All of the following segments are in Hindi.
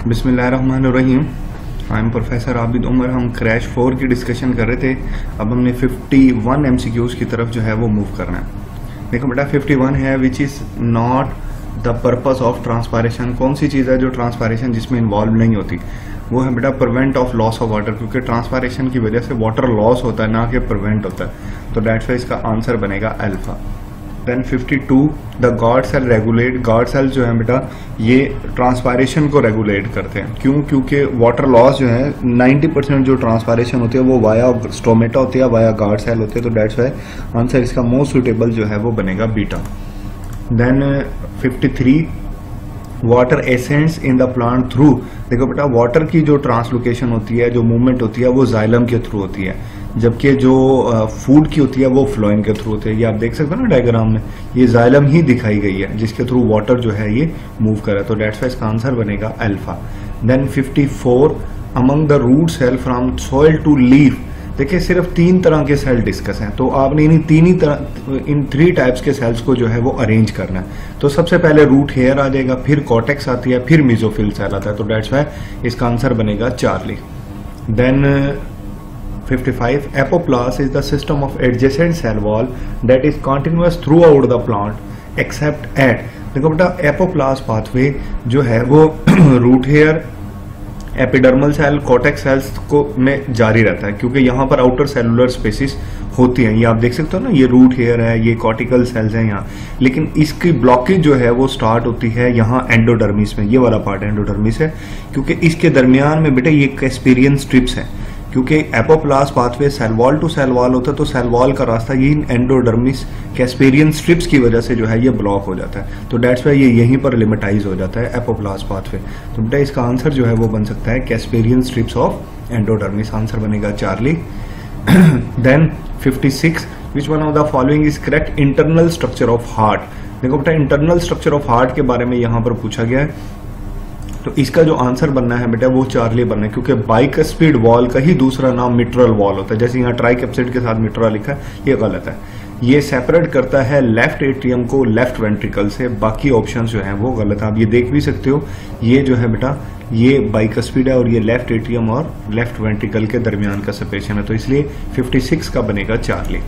बिस्मिल्लाहिर्रहमानिर्रहीम। I am professor Abid Umar. हम क्रैश 4 की डिस्कशन कर रहे थे। अब हमने 51 MCQs की तरफ जो है वो मूव करना है। देखो बेटा 51 है which is not the purpose of transpiration. कौन सी चीज़ है जो ट्रांसपायरेशन जिसमें इन्वॉल्व नहीं होती? वो है बेटा prevent of loss of water, क्योंकि ट्रांसपायरेशन की वजह से वाटर लॉस होता है ना कि प्रिवेंट होता है। तो डेट्स वाई इसका आंसर बनेगा alpha. Then 52 the guard cell regulate. Guard cell जो है बेटा ये ट्रांसपायरेशन को रेगुलेट करते हैं। क्यों? क्योंकि वाटर लॉस जो है 90% जो ट्रांसपायरेशन होती है वो वाया स्टोमेटा होती है, वाया गार्ड सेल होती है। तो डेट्स वाई आंसर इसका मोस्ट सुटेबल जो है वो बनेगा beta. Then 53 water ascents in the plant through. देखो बेटा वाटर की जो ट्रांसलोकेशन होती है, जो मूवमेंट होती है वो जाइलम के थ्रू होती है, जबकि जो फूड की होती है वो फ्लोएम के थ्रू होती है। ये आप देख सकते हो ना डायग्राम में, ये जाइलम ही दिखाई गई है जिसके थ्रू वाटर जो है ये मूव कर रहा है। तो डेट्स वाई इसका आंसर बनेगा alpha. Then 54 among the root cell from soil to leaf. देखिए सिर्फ 3 तरह के सेल डिस्कस हैं, तो आपने इन 3 टाइप्स के सेल्स को जो है वो अरेंज करना है। तो सबसे पहले रूट हेयर आ जाएगा, फिर कॉर्टेक्स आती है, फिर मेसोफिल सेल आता है। तो डेट्स वाई इसका आंसर बनेगा Charlie. Then 55 apoplast is the system of adjacent cell wall that is continuous throughout the plant except at. देखो बेटा एपोप्लास्ट पाथवे जो है वो root hair, epidermal cell, cortex cells को में जारी रहता है, क्योंकि यहाँ पर आउटर सेलुलर स्पेसिस होती हैं। ये आप देख सकते हो ना, ये रूट हेयर है, ये कॉर्टिकल सेल्स हैं यहाँ। लेकिन इसकी ब्लॉकेज जो है वो स्टार्ट होती है यहाँ एंडोडर्मिस में। ये वाला पार्ट एंडोडर्मिस है, क्योंकि इसके दरमियान में बेटा ये कैस्पेरियन स्ट्रिप्स हैं। क्योंकि apoplast pathway cell wall to cell wall होता है, तो सेल वॉल का रास्ता ये एंडोडर्मिस कैस्पेरियन स्ट्रिप्स की वजह से जो है ये ब्लॉक हो जाता है। तो डेट्स वाई ये यहीं पर लिमिटाइज हो जाता है एपोप्लास्ट पाथवे। तो बेटा इसका आंसर जो है वो बन सकता है Casparian strips of endodermis. Answer बनेगा Charlie. Then 56 which one of the following is correct internal structure of heart. देखो बेटा इंटरनल स्ट्रक्चर ऑफ हार्ट के बारे में यहाँ पर पूछा गया है, तो इसका जो आंसर बनना है बेटा वो चार्ली बनना है, क्योंकि बाइकस्पिड वॉल का ही दूसरा नाम मिट्रल वॉल होता है। जैसे यहाँ ट्राइकेप्सिड के साथ मिट्रा लिखा है, ये गलत है। ये सेपरेट करता है लेफ्ट एट्रियम को लेफ्ट वेंट्रिकल से, बाकी ऑप्शंस जो हैं वो गलत है। आप ये देख भी सकते हो, ये जो है बेटा ये बाइकस्पिड है और ये लेफ्ट एट्रियम और लेफ्ट वेंट्रिकल के दरमियान का सेपरेशन है। तो इसलिए 56 का बनेगा Charlie.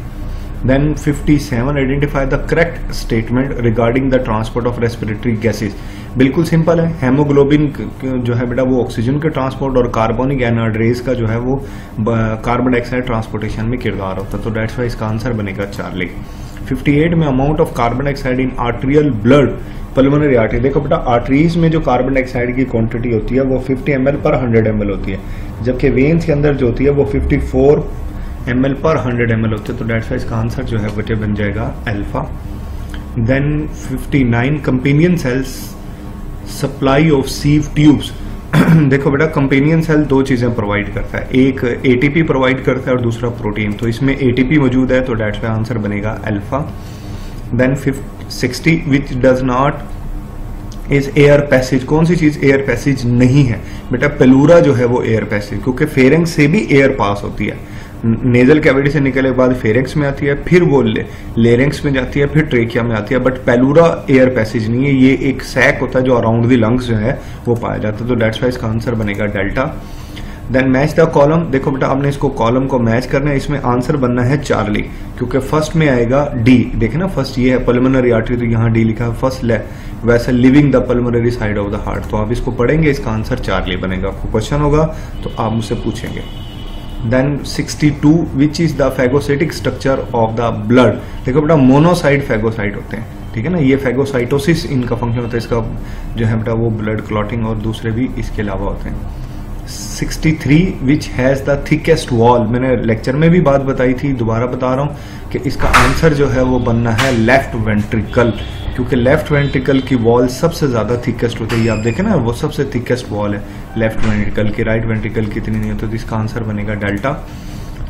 Then 57 identify the correct statement regarding the transport of respiratory gases। बिल्कुल सिंपल है, हेमोग्लोबिन जो है बेटा वो ऑक्सीजन के ट्रांसपोर्ट और कार्बोनिक एनहाइड्रेस का जो है वो कार्बन डाइऑक्साइड ट्रांसपोर्टेशन में किरदार होता है। तो डेट्स वाई इसका आंसर बनेगा चार्ली। 58 में amount of carbon dioxide in arterial blood pulmonary artery. देखो बेटा आर्टरीज में जो कार्बन डाइऑक्साइड की क्वांटिटी होती है वो 50 ml पर 100 ml होती है, जबकि वेन्स के अंदर जो होती है वो 54 ml पर 100 ml होते हैं। तो डेट्स वाई इसका आंसर जो है बटे बन जाएगा alpha. Then 59 companion cells supply of sieve tubes. देखो बेटा कंपेनियन सेल 2 चीजें प्रोवाइड करता है, एक ATP प्रोवाइड करता है और दूसरा प्रोटीन। तो इसमें ATP मौजूद है, तो डेट्स वाई आंसर बनेगा alpha. Then 60 which does not is air passage. कौन सी चीज एयर पैसेज नहीं है? बेटा पेलूरा जो है वो एयर पैसेज, क्योंकि फेरेंक्स से भी एयर पास होती है। नेजल कैविटी से निकले के बाद फेरेंक्स में आती है, फिर वो लेरेंक्स में जाती है, फिर ट्रेकिया में आती है। बट पेलूरा एयर पैसेज नहीं है, ये एक सैक होता है जो अराउंड द लंग्स जो है वो पाया जाता है। तो डेट्स वाई इसका आंसर बनेगा delta. Then match the column. देखो बेटा आपने इसको कॉलम को मैच करना है, इसमें आंसर बनना है चार्ली, क्योंकि फर्स्ट में आएगा डी। देखे ना फर्स्ट ये है पल्मोनरी आर्टरी, तो यहाँ डी लिखा है फर्स्ट वैसे living the pulmonary side of the heart. तो आप इसको पढ़ेंगे, इसका आंसर चार्ली बनेगा। आपको क्वेश्चन होगा तो आप मुझसे पूछेंगे। Then 62 which is the phagocytic structure of the blood. देखो बेटा मोनोसाइट फैगोसाइट होते हैं, ठीक है ना। ये फैगोसाइटोसिस इनका फंक्शन होता है, इसका जो है बेटा वो ब्लड क्लॉटिंग और दूसरे भी इसके अलावा होते हैं। 63 which has the thickest wall. मैंने लेक्चर में भी बात बताई थी, दोबारा बता रहा हूं कि इसका आंसर जो है वो बनना है लेफ्ट वेंट्रिकल, क्योंकि लेफ्ट वेंट्रिकल की वॉल सबसे ज्यादा थिकेस्ट होती है। ये आप देखें ना, वो सबसे थिकेस्ट वॉल है लेफ्ट वेंट्रिकल की। राइट वेंट्रिकल की इतनी नहीं होती, तो इसका आंसर बनेगा delta.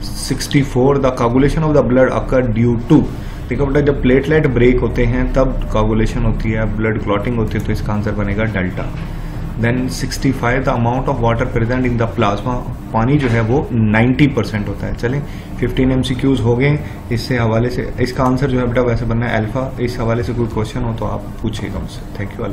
64 the coagulation of the blood occur due to. देखो बेटा जब प्लेटलेट ब्रेक होते हैं तब कोगुलेशन होती है, ब्लड क्लॉटिंग होती है, तो इसका आंसर बनेगा delta. Then 65 the amount of water present in the plasma. पानी जो है वो 90% होता है। चलें 15 MCQs हो गए इससे हवाले से। इसका आंसर जो है बेटा वैसे बनना है अल्फा। इस हवाले से कोई क्वेश्चन हो तो आप पूछिएगा मुझसे। Thank you.